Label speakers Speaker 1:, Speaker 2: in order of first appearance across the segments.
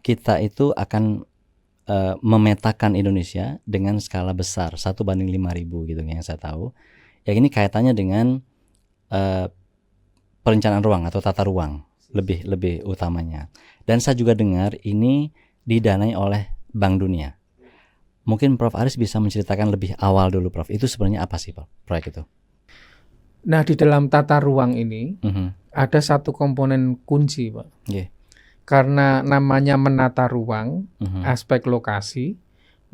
Speaker 1: kita itu akan memetakan Indonesia dengan skala besar 1:5.000 gitu yang saya tahu. Ya ini kaitannya dengan perencanaan ruang atau tata ruang lebih utamanya. Dan saya juga dengar ini didanai oleh Bank Dunia. Mungkin Prof Aris bisa menceritakan lebih awal dulu, Prof. Itu sebenarnya apa sih, Prof, proyek itu?
Speaker 2: Nah, di dalam tata ruang ini ada satu komponen kunci, Pak.
Speaker 1: Yeah.
Speaker 2: Karena namanya menata ruang, aspek lokasi,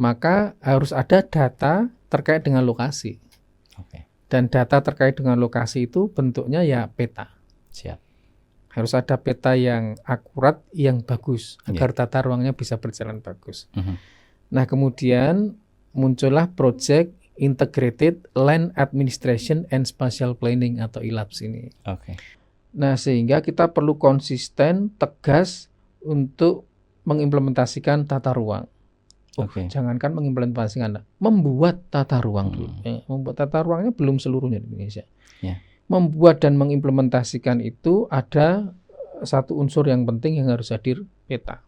Speaker 2: maka harus ada data terkait dengan lokasi.
Speaker 1: Okay.
Speaker 2: Dan data terkait dengan lokasi itu bentuknya ya peta.
Speaker 1: Siap.
Speaker 2: Harus ada peta yang akurat, yang bagus, agar tata ruangnya bisa berjalan bagus. Nah, kemudian muncullah Project Integrated Land Administration and Spatial Planning atau ILAPS ini.
Speaker 1: Okay.
Speaker 2: Nah, sehingga kita perlu konsisten, tegas untuk mengimplementasikan tata ruang. Jangankan mengimplementasikan, membuat tata ruang dulu. Membuat tata ruangnya belum seluruhnya di Indonesia. Membuat dan mengimplementasikan itu ada satu unsur yang penting yang harus hadir, peta.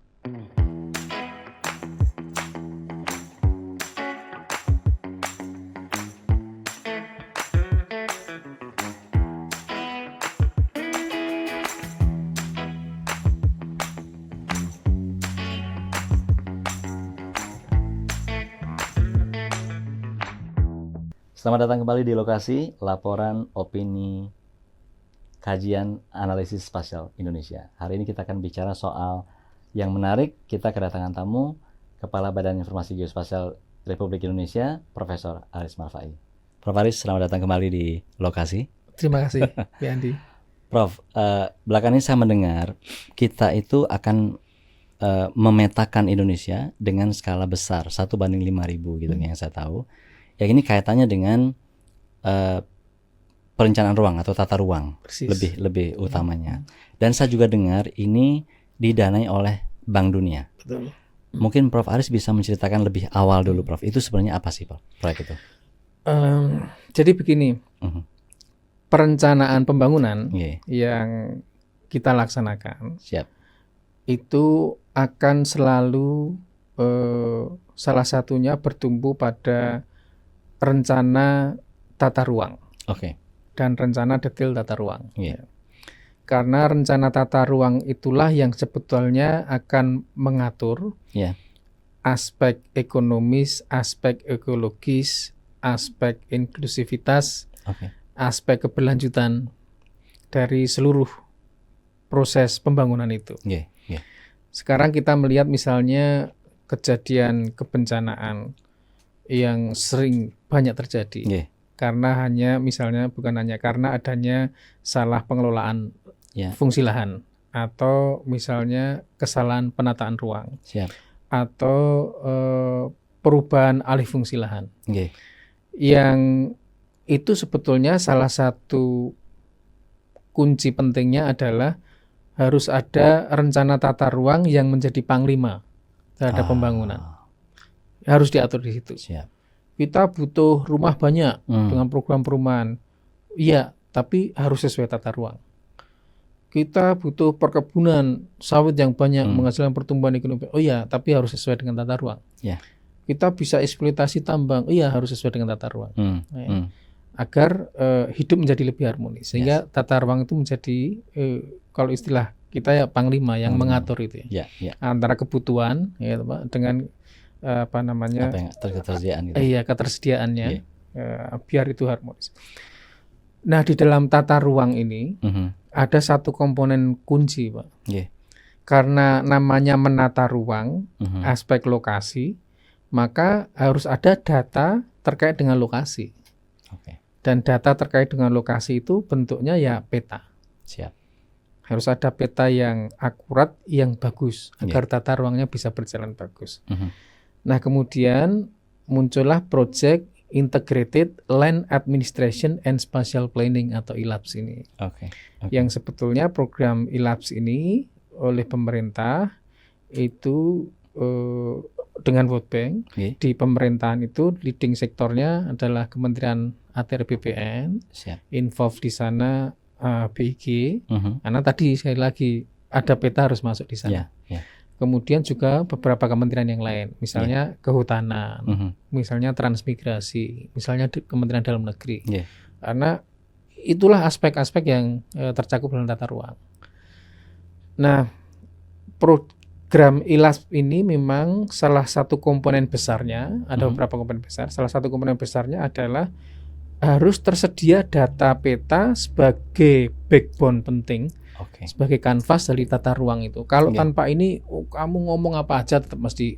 Speaker 1: Selamat datang kembali di lokasi laporan opini kajian analisis spasial Indonesia. Hari ini kita akan bicara soal yang menarik. Kita kedatangan tamu Kepala Badan Informasi Geospasial Republik Indonesia, Profesor Aris Marfai. Prof Aris, selamat datang kembali di lokasi.
Speaker 2: Terima kasih, Pak Andi.
Speaker 1: Prof, belakangan ini saya mendengar kita itu akan memetakan Indonesia dengan skala besar 1:5.000 gitu yang saya tahu. Ya ini kaitannya dengan perencanaan ruang atau tata ruang lebih utamanya. Dan saya juga dengar ini didanai oleh Bank Dunia.
Speaker 2: Betul.
Speaker 1: Mungkin Prof Aris bisa menceritakan lebih awal dulu, Prof. Itu sebenarnya apa sih, Prof, proyek itu?
Speaker 2: Jadi begini, perencanaan pembangunan yang kita laksanakan, itu akan selalu salah satunya bertumpu pada rencana tata ruang dan rencana detail tata ruang. Karena rencana tata ruang itulah yang sebetulnya akan mengatur aspek ekonomis, aspek ekologis, aspek inklusivitas, aspek keberlanjutan dari seluruh proses pembangunan itu. Sekarang kita melihat misalnya kejadian kebencanaan yang sering banyak terjadi karena bukan hanya karena adanya salah pengelolaan fungsi lahan atau misalnya kesalahan penataan ruang atau perubahan alih fungsi lahan yang itu sebetulnya salah satu kunci pentingnya adalah harus ada rencana tata ruang yang menjadi panglima terhadap pembangunan. Harus diatur di situ. Kita butuh rumah banyak dengan program perumahan. Iya, tapi harus sesuai tata ruang. Kita butuh perkebunan sawit yang banyak menghasilkan pertumbuhan ekonomi. Oh iya, tapi harus sesuai dengan tata ruang. Kita bisa eksploitasi tambang. Iya, harus sesuai dengan tata ruang. Agar hidup menjadi lebih harmonis. Sehingga tata ruang itu menjadi kalau istilah kita ya panglima yang mengatur itu antara kebutuhan dengan ketersediaan ketersediaannya biar itu harmonis. Nah, di dalam tata ruang ini ada satu komponen kunci, Pak. Karena namanya menata ruang, aspek lokasi, maka harus ada data terkait dengan lokasi. Dan data terkait dengan lokasi itu bentuknya ya peta. Harus ada peta yang akurat, yang bagus, agar tata ruangnya bisa berjalan bagus. Nah, kemudian muncullah Project Integrated Land Administration and Spatial Planning atau ILAPS ini. Yang sebetulnya program ILAPS ini oleh pemerintah itu dengan World Bank di pemerintahan itu leading sektornya adalah Kementerian ATR BPN, involved di sana BIG, karena tadi sekali lagi ada peta harus masuk di sana. kemudian juga beberapa kementerian yang lain, misalnya kehutanan, misalnya transmigrasi, misalnya Kementerian Dalam Negeri. Karena itulah aspek-aspek yang tercakup dalam tata ruang. Nah, program ILAS ini memang salah satu komponen besarnya, ada beberapa komponen besar. Salah satu komponen besarnya adalah harus tersedia data peta sebagai backbone penting, sebagai kanvas dari tata ruang itu. Kalau tanpa ini, kamu ngomong apa aja tetap mesti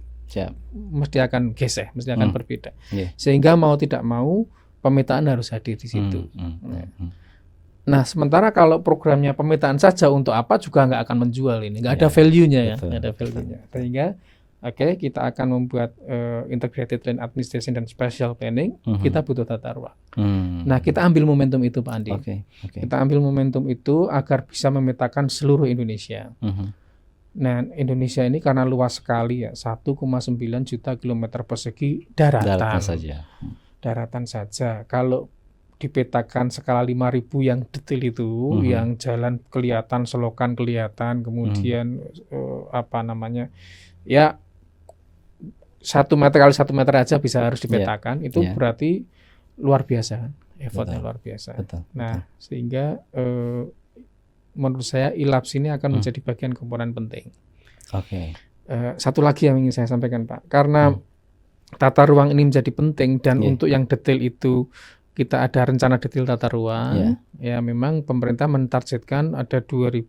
Speaker 2: akan geseh, mesti akan berbeda. Sehingga mau tidak mau pemetaan harus hadir di situ. Nah, sementara kalau programnya pemetaan saja untuk apa juga nggak akan menjual ini, nggak ada value-nya ya, nggak ada value-nya. Sehingga kita akan membuat integrated land administration dan spatial planning, kita butuh tata ruang. Nah, kita ambil momentum itu, Pak Andi. Kita ambil momentum itu agar bisa memetakan seluruh Indonesia. Nah, Indonesia ini karena luas sekali ya, 1,9 juta kilometer persegi daratan saja. Daratan saja. Kalau dipetakan skala 5.000 yang detail itu, yang jalan kelihatan, selokan kelihatan, kemudian ya 1 meter kali 1 meter aja bisa harus dipetakan, itu berarti luar biasa, effortnya luar biasa. Nah, sehingga menurut saya ILAPS ini akan menjadi bagian komponen penting. Satu lagi yang ingin saya sampaikan, Pak, karena tata ruang ini menjadi penting dan untuk yang detail itu kita ada rencana detail tata ruang, ya memang pemerintah mentargetkan ada 2.000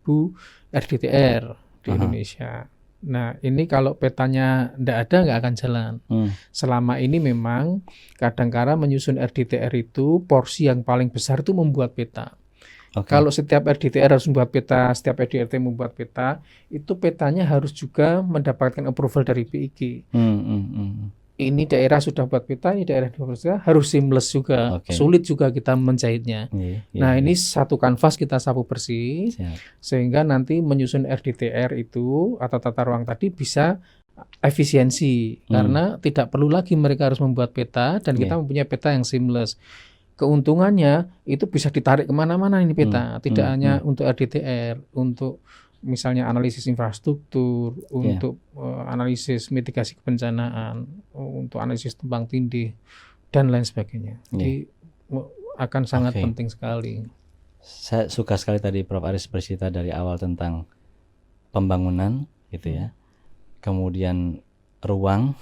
Speaker 2: RDTR di Indonesia. Nah, ini kalau petanya nggak akan jalan. Selama ini memang kadang-kala menyusun RDTR itu porsi yang paling besar itu membuat peta. Kalau setiap RDTR harus membuat peta, setiap RDRT membuat peta, itu petanya harus juga mendapatkan approval dari BIG. Ini daerah sudah buat peta, ini daerah sudah harus seamless juga, sulit juga kita menjahitnya. Nah, ini satu kanvas kita sapu bersih, sehingga nanti menyusun RDTR itu atau tata ruang tadi bisa efisiensi, karena tidak perlu lagi mereka harus membuat peta dan kita mempunyai peta yang seamless. Keuntungannya itu bisa ditarik kemana-mana ini peta, tidak hanya untuk RDTR, untuk misalnya analisis infrastruktur, untuk analisis mitigasi kebencanaan, untuk analisis tumpang tindih, dan lain sebagainya. Jadi akan sangat penting sekali.
Speaker 1: Saya suka sekali tadi Prof. Aris bercerita dari awal tentang pembangunan, gitu ya. Kemudian ruang,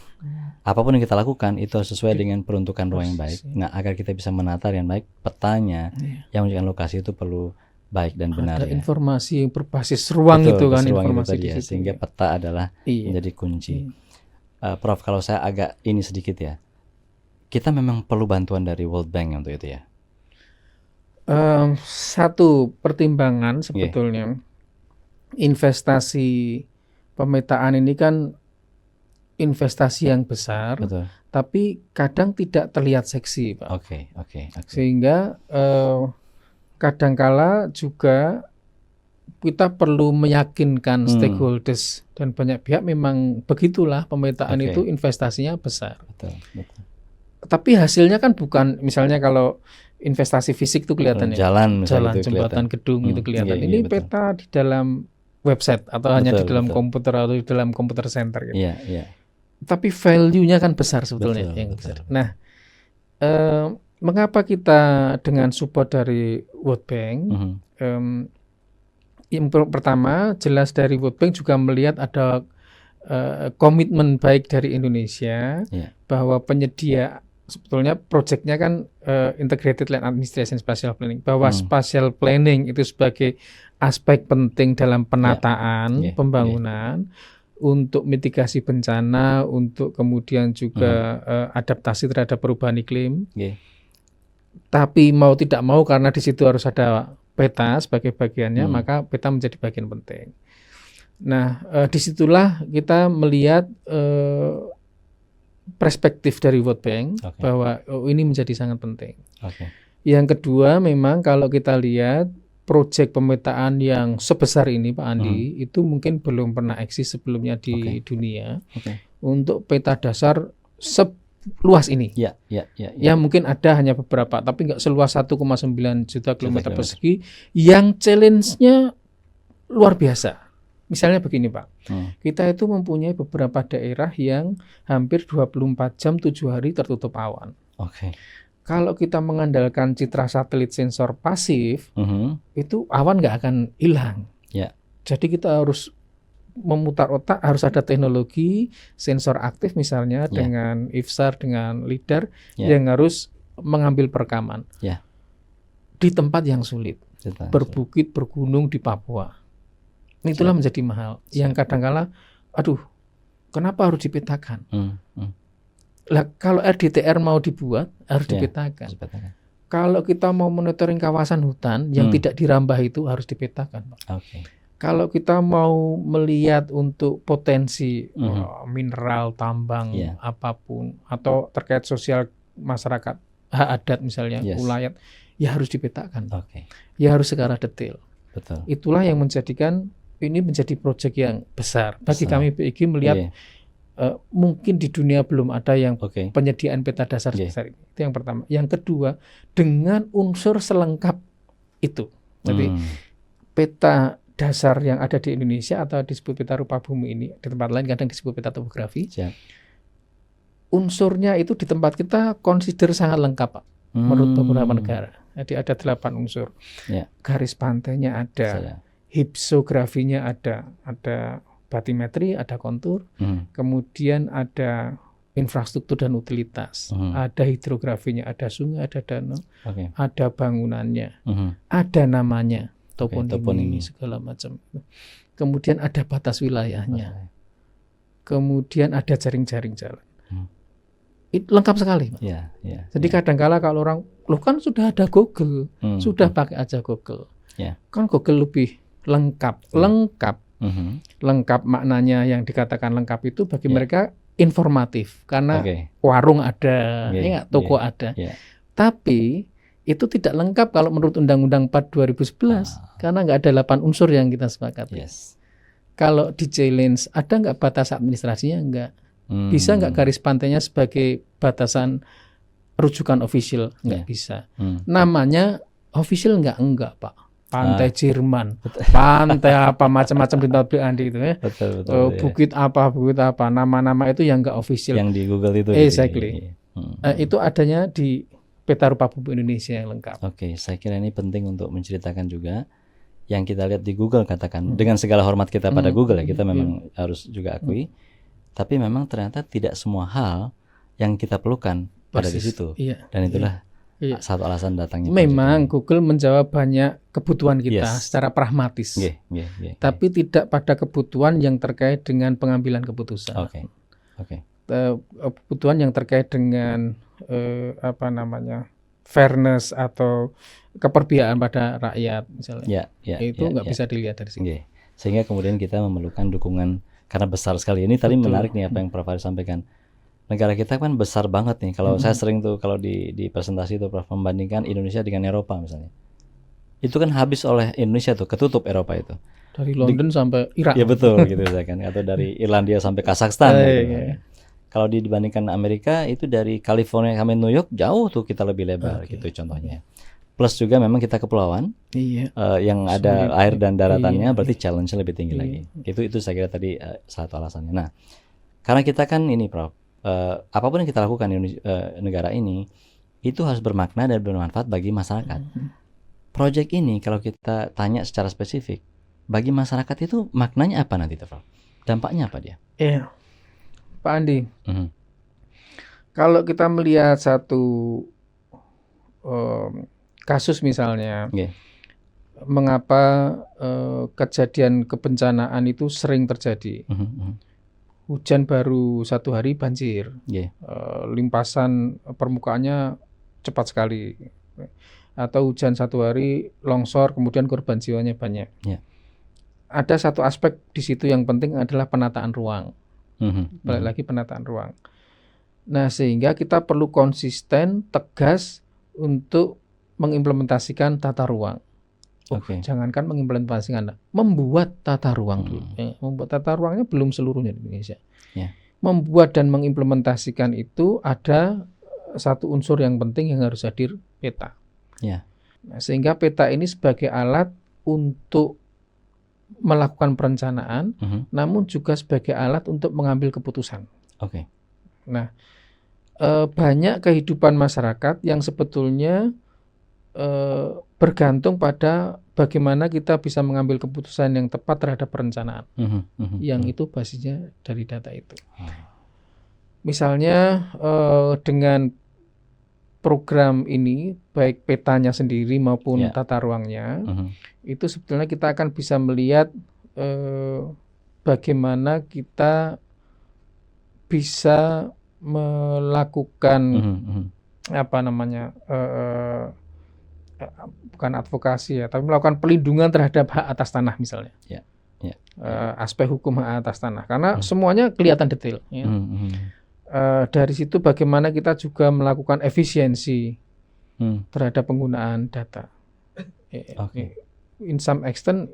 Speaker 1: apapun yang kita lakukan itu sesuai dengan peruntukan ruang yang baik. Nah, agar kita bisa menata dengan baik, petanya yang menunjukkan lokasi itu perlu baik dan benar.
Speaker 2: Ada informasi yang berbasis ruang. Betul, itu kan informasi
Speaker 1: itu tadi, sehingga peta adalah menjadi kunci. Prof, kalau saya agak ini sedikit ya, kita memang perlu bantuan dari World Bank untuk itu ya.
Speaker 2: Satu pertimbangan sebetulnya investasi pemetaan ini kan investasi yang besar, tapi kadang tidak terlihat seksi, Pak. Sehingga kadangkala juga kita perlu meyakinkan stakeholders dan banyak pihak memang begitulah pemetaan itu investasinya besar. Tapi hasilnya kan bukan, misalnya kalau investasi fisik itu kelihatan
Speaker 1: jalan
Speaker 2: jembatan, gedung itu kelihatan. Ini peta di dalam website atau hanya di dalam komputer atau di dalam komputer center gitu. Tapi value-nya kan besar sebetulnya yang besar. Nah, mengapa kita dengan support dari World Bank? Yang pertama, jelas dari World Bank juga melihat ada komitmen baik dari Indonesia bahwa penyedia, sebetulnya proyeknya kan Integrated Land Administration Spatial Planning, bahwa spatial planning itu sebagai aspek penting dalam penataan pembangunan untuk mitigasi bencana, untuk kemudian juga adaptasi terhadap perubahan iklim. Tapi mau tidak mau karena di situ harus ada peta sebagai bagiannya, maka peta menjadi bagian penting. Nah, disitulah kita melihat perspektif dari World Bank bahwa ini menjadi sangat penting. Yang kedua, memang kalau kita lihat proyek pemetaan yang sebesar ini, Pak Andi, itu mungkin belum pernah eksis sebelumnya di dunia untuk peta dasar seluas ini. Ya mungkin ada hanya beberapa, tapi nggak seluas 1,9 juta kilometer persegi yang challenge-nya luar biasa. Misalnya begini Pak, kita itu mempunyai beberapa daerah yang hampir 24 jam 7 hari tertutup awan. Kalau kita mengandalkan citra satelit sensor pasif, itu awan nggak akan hilang. Jadi kita harus memutar otak, harus ada teknologi sensor aktif misalnya dengan IFSAR, dengan LIDAR yang harus mengambil perekaman di tempat yang sulit, berbukit, bergunung di Papua. Itulah menjadi mahal. Yang kadang-kala, aduh, kenapa harus dipetakan? Lah, kalau RDTR mau dibuat, harus dipetakan. Kalau kita mau monitoring kawasan hutan yang tidak dirambah itu harus dipetakan, Pak. Kalau kita mau melihat untuk potensi mineral, tambang, apapun, atau terkait sosial masyarakat, hak adat misalnya, ulayat, ya harus dipetakan. Ya harus secara detail. Itulah yang menjadikan ini menjadi proyek yang besar. Bagi kami BIG melihat mungkin di dunia belum ada yang penyediaan peta dasar sebesar ini. Itu yang pertama. Yang kedua, dengan unsur selengkap itu. Jadi peta dasar yang ada di Indonesia atau disebut peta rupa bumi ini, di tempat lain kadang disebut peta topografi. Unsurnya itu di tempat kita consider sangat lengkap, Pak. Menurut beberapa negara. Jadi ada 8 unsur. Garis pantainya ada. Hipsografinya ada batimetri, ada kontur, kemudian ada infrastruktur dan utilitas, ada hidrografinya, ada sungai, ada danau, ada bangunannya, ada namanya, toponimi, segala macam. Kemudian ada batas wilayahnya, kemudian ada jaring-jaring jalan. Itu lengkap sekali, Pak. Jadi kadang-kala kalau orang, loh kan sudah ada Google, sudah pakai aja Google, kan Google lebih lengkap. Lengkap maknanya yang dikatakan lengkap itu bagi mereka informatif karena warung ada, toko ada. Tapi itu tidak lengkap kalau menurut Undang-Undang 4 2011 karena nggak ada 8 unsur yang kita sepakati. Kalau di challenge ada nggak batas administrasinya? Nggak. Bisa nggak garis pantainya sebagai batasan rujukan official? Nggak bisa. Namanya official enggak Pak. Pantai Jerman, pantai apa macam-macam di Tablik Andi itu ya. Bukit apa, nama-nama itu yang enggak official.
Speaker 1: Yang di Google itu.
Speaker 2: Exactly. Itu adanya di peta rupa bumi Indonesia yang lengkap.
Speaker 1: Saya kira ini penting untuk menceritakan juga yang kita lihat di Google, katakan dengan segala hormat kita pada Google ya, kita memang harus juga akui. Tapi memang ternyata tidak semua hal yang kita perlukan pada di situ. Dan itulah satu alasan datangnya.
Speaker 2: Memang Google menjawab banyak kebutuhan kita secara pragmatis, tapi tidak pada kebutuhan yang terkait dengan pengambilan keputusan. Kebutuhan yang terkait dengan fairness atau keperpihakan pada rakyat misalnya. Itu nggak bisa dilihat dari sini.
Speaker 1: Sehingga kemudian kita memerlukan dukungan karena besar sekali. Ini tadi menarik nih apa yang Prof. Faris sampaikan. Negara kita kan besar banget nih. Kalau saya sering tuh kalau di presentasi itu Prof membandingkan Indonesia dengan Eropa misalnya. Itu kan habis oleh Indonesia tuh, ketutup Eropa itu.
Speaker 2: Dari London sampai Irak.
Speaker 1: Ya betul gitu saya kan. Atau dari Irlandia sampai Kazakhstan. Kalau dibandingkan Amerika itu dari California sampai New York jauh tuh kita lebih lebar gitu contohnya. Plus juga memang kita kepulauan yang ada air dan daratannya berarti challenge-nya lebih tinggi lagi. Itu saya kira tadi satu alasannya. Nah, karena kita kan ini Prof, apapun yang kita lakukan di negara ini itu harus bermakna dan bermanfaat bagi masyarakat. Project ini kalau kita tanya secara spesifik bagi masyarakat itu maknanya apa nanti Prof? Dampaknya apa dia?
Speaker 2: Pak Andi, kalau kita melihat satu kasus misalnya, mengapa kejadian kebencanaan itu sering terjadi? Hujan baru 1 hari banjir, limpasan permukaannya cepat sekali, atau hujan 1 hari longsor kemudian korban jiwanya banyak. Ada satu aspek di situ yang penting adalah penataan ruang. Balik lagi penataan ruang. Nah, sehingga kita perlu konsisten, tegas untuk mengimplementasikan tata ruang. Jangankan mengimplementasikan, membuat tata ruang dulu. Membuat tata ruangnya belum seluruhnya di Indonesia. Membuat dan mengimplementasikan itu ada satu unsur yang penting yang harus hadir, peta. Nah, sehingga peta ini sebagai alat untuk melakukan perencanaan, namun juga sebagai alat untuk mengambil keputusan.
Speaker 1: Oke.
Speaker 2: Nah, banyak kehidupan masyarakat yang sebetulnya bergantung pada bagaimana kita bisa mengambil keputusan yang tepat terhadap perencanaan. Yang itu basisnya dari data itu. Misalnya dengan program ini, baik petanya sendiri maupun tata ruangnya, itu sebetulnya kita akan bisa melihat bagaimana kita bisa melakukan bukan advokasi ya, tapi melakukan pelindungan terhadap hak atas tanah misalnya. Aspek hukum hak atas tanah, karena semuanya kelihatan detail. Dari situ bagaimana kita juga melakukan efisiensi terhadap penggunaan data. In some extent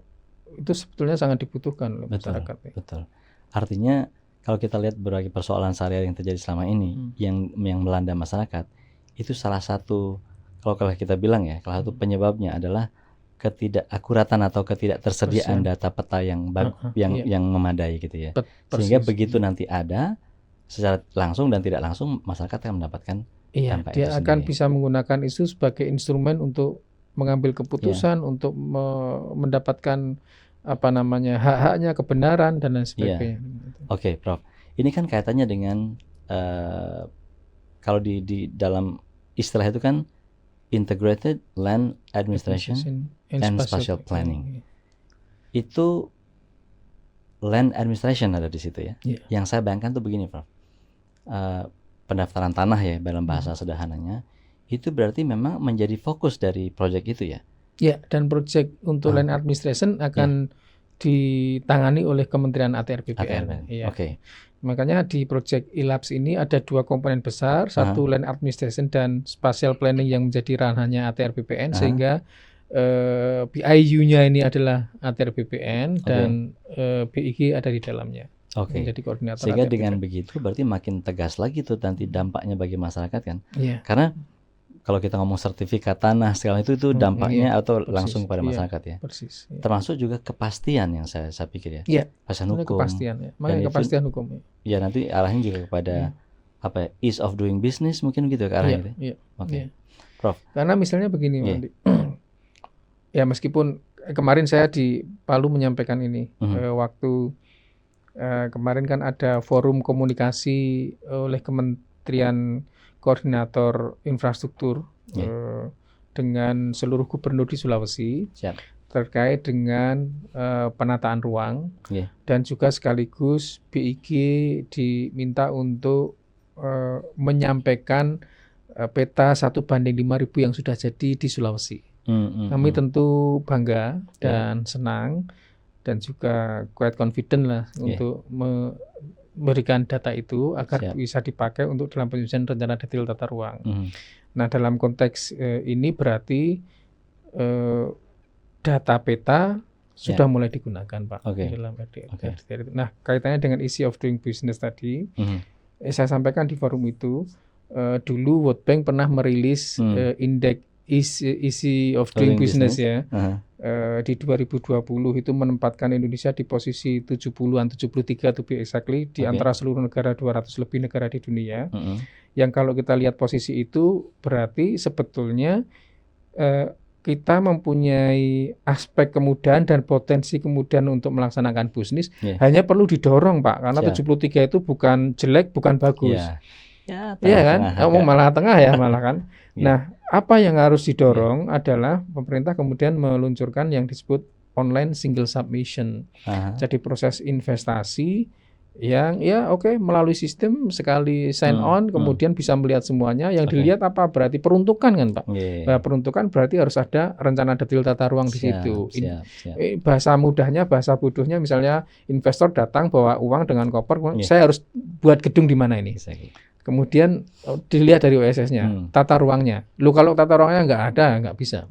Speaker 2: itu sebetulnya sangat dibutuhkan oleh masyarakat.
Speaker 1: Betul. Artinya kalau kita lihat berbagai persoalan sehari-hari yang terjadi selama ini yang melanda masyarakat, itu salah satu, kalau kita bilang ya, salah satu penyebabnya adalah ketidakakuratan atau ketidaktersediaan data peta yang yang memadai gitu ya. Sehingga begitu nanti ada, secara langsung dan tidak langsung masyarakat akan mendapatkan dampak
Speaker 2: dia
Speaker 1: itu
Speaker 2: akan
Speaker 1: sendiri.
Speaker 2: bisa menggunakan itu sebagai instrumen untuk mengambil keputusan, untuk mendapatkan hak-haknya, kebenaran dan lain sebagainya.
Speaker 1: Oke, Prof. Ini kan kaitannya dengan kalau di dalam istilah itu kan Integrated Land Administration and Spatial Planning. Itu land administration ada di situ ya. Yang saya bayangkan tuh begini, Prof. Pendaftaran tanah ya dalam bahasa sederhananya, itu berarti memang menjadi fokus dari proyek itu ya.
Speaker 2: Ya, dan proyek untuk land administration akan ditangani oleh Kementerian ATR BPN.
Speaker 1: Oke.
Speaker 2: Makanya di proyek ILAPS ini ada dua komponen besar, satu land administration dan spatial planning yang menjadi ranahnya ATR BPN, sehingga BIU-nya ini adalah ATR BPN dan BIG ada di dalamnya. Menjadi koordinator.
Speaker 1: Sehingga
Speaker 2: ATR
Speaker 1: dengan
Speaker 2: BPN.
Speaker 1: begitu berarti makin tegas lagi tuh nanti dampaknya bagi masyarakat kan.
Speaker 2: Karena
Speaker 1: kalau kita ngomong sertifikat tanah segala itu dampaknya atau langsung kepada masyarakat ya.
Speaker 2: Persis.
Speaker 1: Termasuk juga kepastian yang saya pikir ya. Kepastian hukum.
Speaker 2: Kepastian ya. Makanya kepastian hukum.
Speaker 1: Ya nanti arahnya juga kepada ease of doing business mungkin gitu ke arahnya. Oke. Prof.
Speaker 2: Karena misalnya begini, Andi. Ya meskipun kemarin saya di Palu menyampaikan ini waktu kemarin kan ada forum komunikasi oleh Kementerian Koordinator Infrastruktur dengan seluruh gubernur di Sulawesi terkait dengan penataan ruang dan juga sekaligus BIG diminta untuk menyampaikan peta 1:5.000 yang sudah jadi di Sulawesi. Kami tentu bangga dan senang dan juga quite confident lah untuk memberikan data itu agar bisa dipakai untuk dalam penyusunan rencana detail tata ruang. Nah, dalam konteks ini berarti data peta sudah mulai digunakan, Pak. Dalam RDTR. Nah, kaitannya dengan ease of doing business tadi, saya sampaikan di forum itu, dulu World Bank pernah merilis indeks easy of doing business ya. Di 2020 itu menempatkan Indonesia di posisi 70-an, 73 to be exactly di antara seluruh negara, 200 lebih negara di dunia. Yang kalau kita lihat posisi itu berarti sebetulnya kita mempunyai aspek kemudahan dan potensi kemudahan untuk melaksanakan bisnis, hanya perlu didorong, Pak, karena 73 itu bukan jelek, bukan bagus. Iya kan? Malah tengah ya malah kan. Nah, apa yang harus didorong adalah pemerintah kemudian meluncurkan yang disebut online single submission. Jadi proses investasi yang melalui sistem sekali sign on kemudian bisa melihat semuanya. Yang dilihat apa? Berarti peruntukan kan, Pak. Peruntukan berarti harus ada rencana detail tata ruang di situ. Bahasa mudahnya, bahasa bodohnya misalnya investor datang bawa uang dengan koper, saya harus buat gedung di mana ini. Kemudian dilihat dari OSS-nya, tata ruangnya. Kalau tata ruangnya nggak bisa.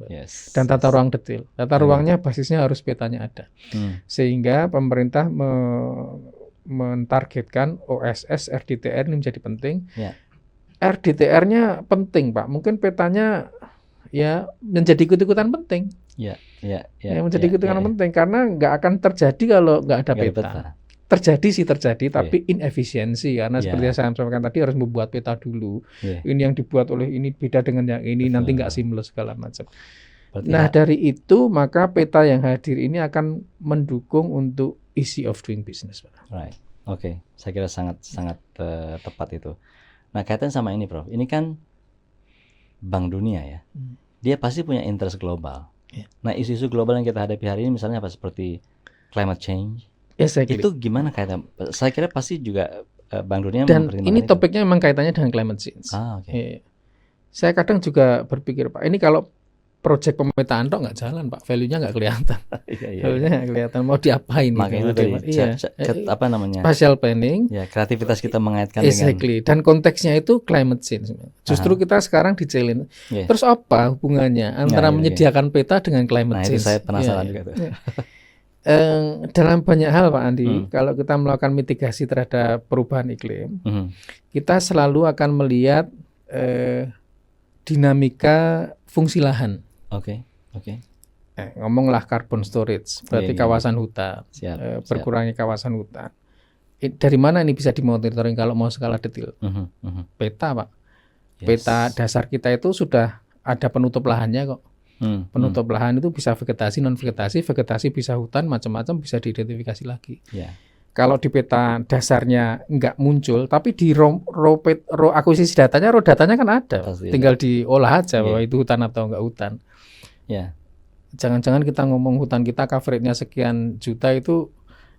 Speaker 2: Dan tata ruang detail. Tata ruangnya basisnya harus petanya ada. Sehingga pemerintah mentargetkan OSS RDTR ini menjadi penting. RDTR-nya penting, Pak. Mungkin petanya ya menjadi ikut-ikutan penting. Yang menjadi kepentingan penting karena nggak akan terjadi kalau nggak ada peta. Terjadi, tapi inefisiensi karena seperti yang saya sampaikan tadi harus membuat peta dulu. Ini yang dibuat oleh ini beda dengan yang ini, nanti nggak seamless segala macam. Nah dari itu maka peta yang hadir ini akan mendukung untuk easy of doing business.
Speaker 1: Right. Oke, saya kira sangat tepat itu. Nah kaitan sama ini, Prof. Ini kan Bank Dunia ya, dia pasti punya interest global. Nah isu-isu global yang kita hadapi hari ini misalnya apa seperti climate change. Itu gimana kaitan? Saya kira pasti juga Bank Dunia
Speaker 2: dan ini topiknya memang kaitannya dengan climate change. Saya kadang juga berpikir Pak, ini kalau proyek pemetaan tok nggak jalan Pak, value-nya nggak kelihatan. Value-nya nggak kelihatan, mau diapain?
Speaker 1: Makanya apa namanya?
Speaker 2: Spatial planning.
Speaker 1: Ya, kreativitas kita mengaitkan
Speaker 2: dengan. Dan konteksnya itu climate change. Justru kita sekarang di-challenge. Terus apa hubungannya antara menyediakan peta dengan climate change?
Speaker 1: Nah, itu saya penasaran juga tuh.
Speaker 2: Dalam banyak hal Pak Andi, kalau kita melakukan mitigasi terhadap perubahan iklim, kita selalu akan melihat dinamika fungsi lahan.
Speaker 1: Oke.
Speaker 2: Ngomonglah carbon storage, berarti kawasan hutan, berkurangnya kawasan hutan. Dari mana ini bisa dimonitoring kalau mau skala detail? Peta Pak. Peta dasar kita itu sudah ada penutup lahannya kok. Penutup lahan itu bisa vegetasi, non vegetasi, vegetasi bisa hutan, macam-macam bisa diidentifikasi lagi. Kalau di peta dasarnya nggak muncul, tapi di raw akuisisi datanya, raw datanya kan ada. Pasti tinggal diolah aja bahwa itu hutan atau nggak hutan. Jangan-jangan kita ngomong hutan kita coverage-nya sekian juta itu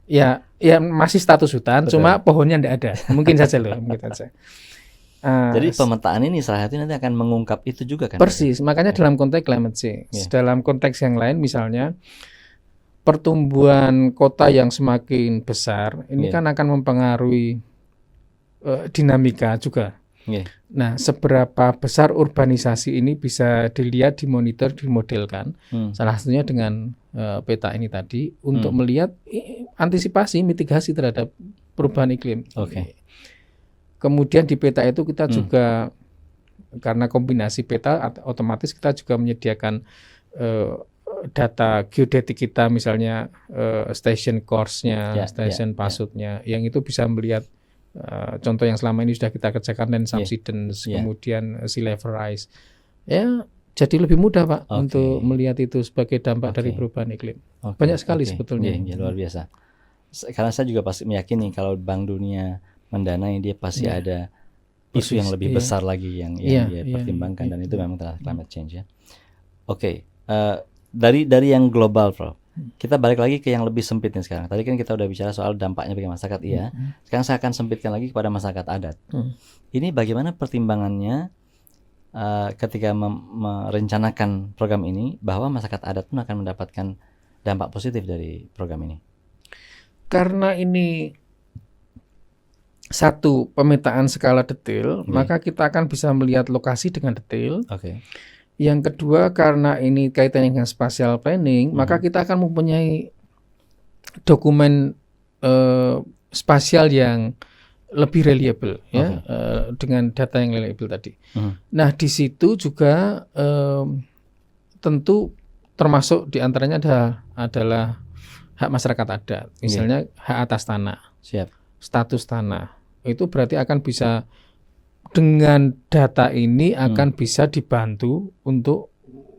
Speaker 2: ya masih status hutan, cuma pohonnya nggak ada. Mungkin saja loh, mungkin saja.
Speaker 1: Jadi pemetaan ini salah satu nanti akan mengungkap itu juga kan?
Speaker 2: Persis, makanya dalam konteks climate change. Dalam konteks yang lain misalnya pertumbuhan kota yang semakin besar ini kan akan mempengaruhi dinamika juga. Nah, seberapa besar urbanisasi ini bisa dilihat, dimonitor, dimodelkan. Salah satunya dengan peta ini tadi untuk melihat antisipasi, mitigasi terhadap perubahan iklim. Kemudian di peta itu kita juga karena kombinasi peta otomatis kita juga menyediakan data geodetik kita misalnya station course-nya, station pasutnya, yang itu bisa melihat contoh yang selama ini sudah kita kerjakan land subsidence, kemudian sea level rise. Jadi lebih mudah Pak untuk melihat itu sebagai dampak dari perubahan iklim. Banyak sekali sebetulnya.
Speaker 1: Luar biasa. Karena saya juga pasti meyakini kalau Bank Dunia mendanai dia pasti ada isu yang lebih besar lagi yang dia pertimbangkan dan itu memang terhadap climate change ya. Dari yang global Prof, kita balik lagi ke yang lebih sempit nih sekarang. Tadi kan kita udah bicara soal dampaknya bagi masyarakat, sekarang saya akan sempitkan lagi kepada masyarakat adat. Ini bagaimana pertimbangannya ketika merencanakan program ini bahwa masyarakat adat pun akan mendapatkan dampak positif dari program ini?
Speaker 2: Karena ini satu pemetaan skala detail, maka kita akan bisa melihat lokasi dengan detail. Yang kedua, karena ini kaitannya dengan spatial planning, maka kita akan mempunyai dokumen spasial yang lebih reliable, dengan data yang reliable tadi. Nah, di situ juga tentu termasuk diantaranya adalah hak masyarakat adat, misalnya hak atas tanah, status tanah. Itu berarti akan bisa dengan data ini akan bisa dibantu untuk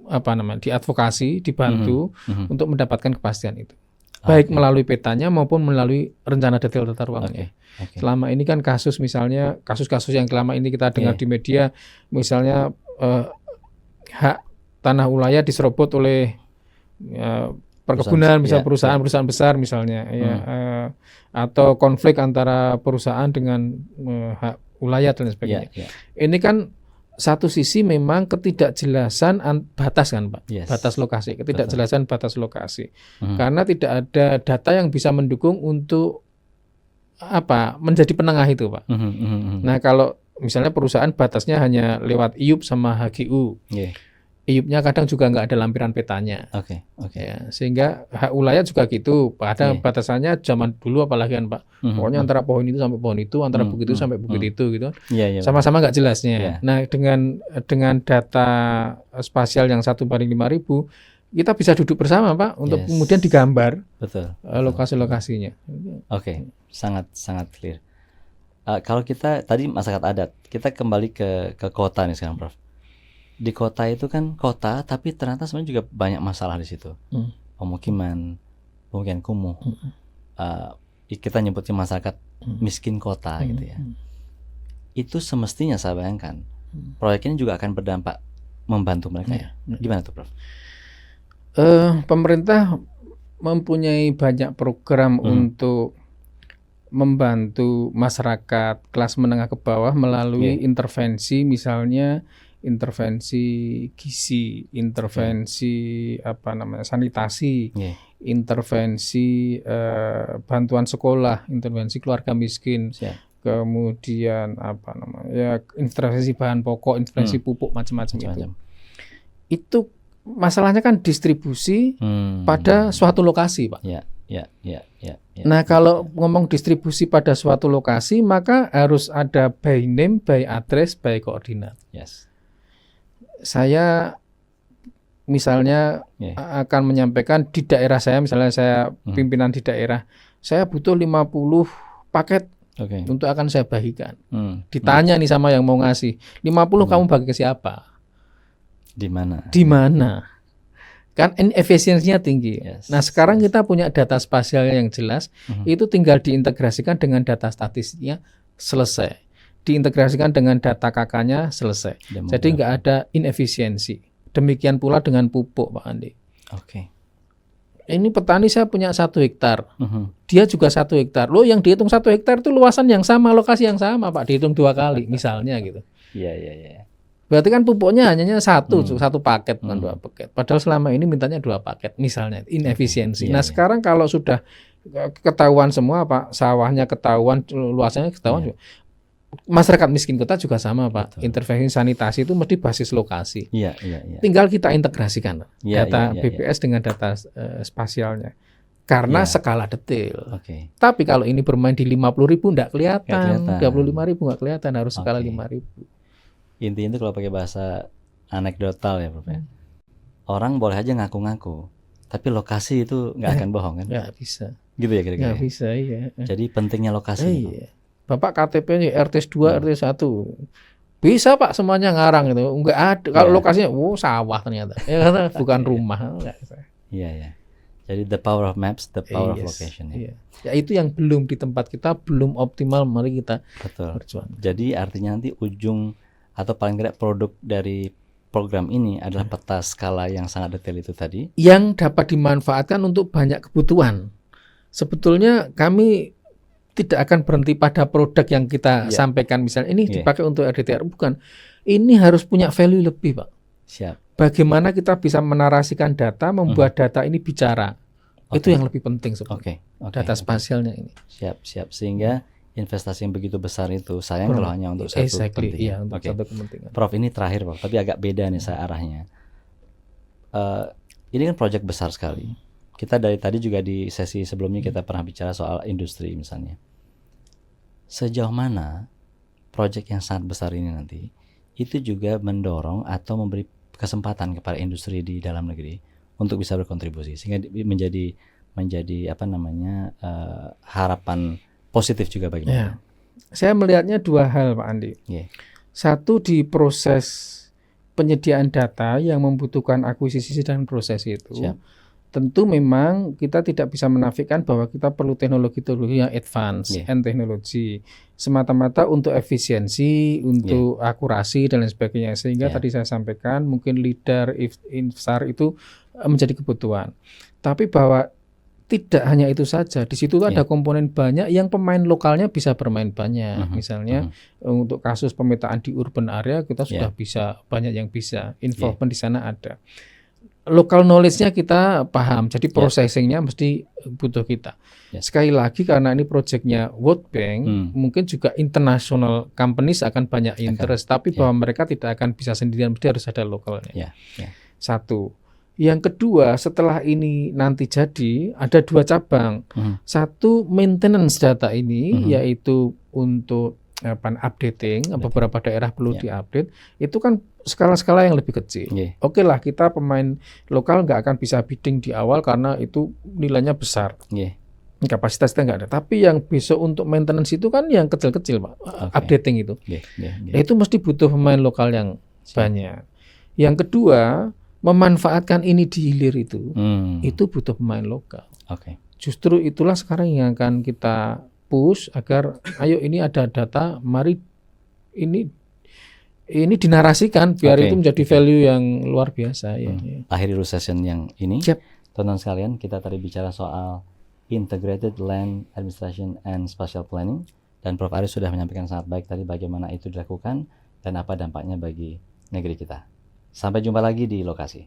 Speaker 2: diadvokasi, dibantu untuk mendapatkan kepastian itu. Baik melalui petanya maupun melalui rencana detail tata ruangnya. Selama ini kan misalnya kasus-kasus yang selama ini kita dengar di media, misalnya hak tanah wilayah diserobot oleh perkebunan, bisa perusahaan besar misalnya, atau konflik antara perusahaan dengan hak wilayah dan sebagainya. Ini kan satu sisi memang ketidakjelasan batas kan Pak, batas lokasi, ketidakjelasan batas lokasi, karena tidak ada data yang bisa mendukung untuk menjadi penengah itu Pak. Nah kalau misalnya perusahaan batasnya hanya lewat IUP sama HGU. IUP-nya kadang juga nggak ada lampiran petanya. Sehingga hak wilayah juga gitu. Ada batasannya zaman dulu apalagi kan Pak. Pokoknya antara pohon itu sampai pohon itu, antara bukit itu sampai bukit itu gitu. Sama-sama nggak jelasnya. Nah dengan data spasial yang 1/5000, kita bisa duduk bersama Pak untuk kemudian digambar lokasi-lokasinya.
Speaker 1: Oke, sangat clear. Kalau kita tadi masyarakat adat, kita kembali ke kota nih sekarang, Prof. Di kota itu kan kota, tapi ternyata sebenarnya juga banyak masalah di situ. Pemukiman kumuh. Kita nyebutnya masyarakat miskin kota gitu ya. Itu semestinya saya bayangkan proyek ini juga akan berdampak membantu mereka ya. Gimana tuh, Prof?
Speaker 2: Pemerintah mempunyai banyak program untuk membantu masyarakat kelas menengah ke bawah melalui intervensi, misalnya intervensi gizi, intervensi sanitasi, intervensi bantuan sekolah, intervensi keluarga miskin, kemudian intervensi bahan pokok, intervensi pupuk, macam-macam itu. Masalahnya kan distribusi pada suatu lokasi, Pak. Nah, kalau ngomong distribusi pada suatu lokasi, maka harus ada by name, by address, by koordinat. Saya misalnya akan menyampaikan di daerah saya, misalnya saya pimpinan di daerah, saya butuh 50 paket untuk akan saya bagikan. Ditanya nih sama yang mau ngasih, 50 kamu bagi ke siapa? Di mana? Kan efisiensinya tinggi. Nah, sekarang kita punya data spasial yang jelas, itu tinggal diintegrasikan dengan data statistiknya, selesai. Diintegrasikan dengan data KK-nya, selesai. Jadi nggak ada inefisiensi. Demikian pula dengan pupuk, Pak Andi. Ini petani saya punya 1 hektar. Dia juga 1 hektar. Loh, yang dihitung 1 hektar itu luasan yang sama, lokasi yang sama, Pak. Dihitung 2 kali, misalnya gitu.
Speaker 1: Iya.
Speaker 2: Berarti kan pupuknya hanya satu paket, bukan 2 paket. Padahal selama ini mintanya 2 paket, misalnya. Inefisiensi. Nah, sekarang kalau sudah ketahuan semua, Pak, sawahnya ketahuan, luasannya ketahuan, masyarakat miskin kota juga sama, Pak. Intervensi sanitasi itu mesti basis lokasi. Tinggal kita integrasikan data BPS dengan data spasialnya. Karena skala detail. Tapi kalau ini bermain di 50.000 enggak kelihatan, 25.000 enggak kelihatan, harus skala 5.000.
Speaker 1: Intinya itu kalau pakai bahasa anekdotal ya, Prof. Orang boleh aja ngaku-ngaku, tapi lokasi itu nggak akan bohong kan?
Speaker 2: Nggak bisa.
Speaker 1: Gitu ya kira-kira?
Speaker 2: Nggak bisa, iya.
Speaker 1: Jadi pentingnya lokasi.
Speaker 2: Bapak KTP-nya RT 2, RT 1. Bisa, Pak, semuanya ngarang itu. Nggak ada. Kalau lokasinya, sawah ternyata. Ya, karena bukan rumah.
Speaker 1: Iya. Jadi the power of maps, the power of location.
Speaker 2: Ya, itu yang belum di tempat kita, belum optimal. Mari kita berjuang.
Speaker 1: Jadi artinya nanti ujung atau paling tidak produk dari program ini adalah peta skala yang sangat detail itu tadi,
Speaker 2: yang dapat dimanfaatkan untuk banyak kebutuhan. Sebetulnya kami tidak akan berhenti pada produk yang kita sampaikan, misalnya ini dipakai untuk RDTR, bukan. Ini harus punya value lebih, Pak. Bagaimana kita bisa menarasikan data, membuat data ini bicara. Itu yang lebih penting sebetulnya. Data spasialnya ini.
Speaker 1: Siap. Sehingga investasi yang begitu besar itu sayang kalau hanya untuk satu kepentingan.
Speaker 2: Satu kepentingan.
Speaker 1: Prof, ini terakhir, Prof, tapi agak beda nih saya arahnya. Ini kan proyek besar sekali. Kita dari tadi juga di sesi sebelumnya kita pernah bicara soal industri misalnya. Sejauh mana proyek yang sangat besar ini nanti itu juga mendorong atau memberi kesempatan kepada industri di dalam negeri untuk bisa berkontribusi sehingga menjadi harapan positif juga bagi mereka.
Speaker 2: Saya melihatnya 2 hal, Pak Andi. Satu, di proses penyediaan data yang membutuhkan akuisisi dan proses itu. Tentu memang kita tidak bisa menafikan bahwa kita perlu teknologi-teknologi yang advance and teknologi semata-mata untuk efisiensi, untuk akurasi dan lain sebagainya. Sehingga tadi saya sampaikan mungkin LIDAR, INVSAR itu menjadi kebutuhan. Tapi bahwa tidak hanya itu saja, di situ ada komponen banyak yang pemain lokalnya bisa bermain banyak. Misalnya untuk kasus pemetaan di urban area kita sudah bisa, banyak yang bisa. Involvement di sana ada. Local knowledge-nya kita paham, jadi processing-nya mesti butuh kita. Sekali lagi karena ini project-nya World Bank, mungkin juga international companies akan banyak interest, tapi bahwa mereka tidak akan bisa sendirian, mesti harus ada lokalnya. Satu. Yang kedua, setelah ini nanti jadi, ada 2 cabang. Satu, maintenance data ini, yaitu untuk updating, beberapa daerah perlu diupdate, itu kan skala-skala yang lebih kecil. Oke lah, kita pemain lokal nggak akan bisa bidding di awal karena itu nilainya besar. Kapasitasnya nggak ada. Tapi yang besok untuk maintenance itu kan yang kecil-kecil, Pak. Updating itu. Itu mesti butuh pemain lokal yang banyak. Yang kedua, memanfaatkan ini di hilir itu butuh pemain lokal. Justru itulah sekarang yang akan kita push agar ayo ini ada data, mari ini dinarasikan biar itu menjadi value yang luar biasa.
Speaker 1: Akhir dulu session yang ini, teman-teman sekalian, kita tadi bicara soal Integrated Land Administration and Spatial Planning, dan Prof. Aris sudah menyampaikan sangat baik tadi bagaimana itu dilakukan dan apa dampaknya bagi negeri kita. Sampai jumpa lagi di lokasi.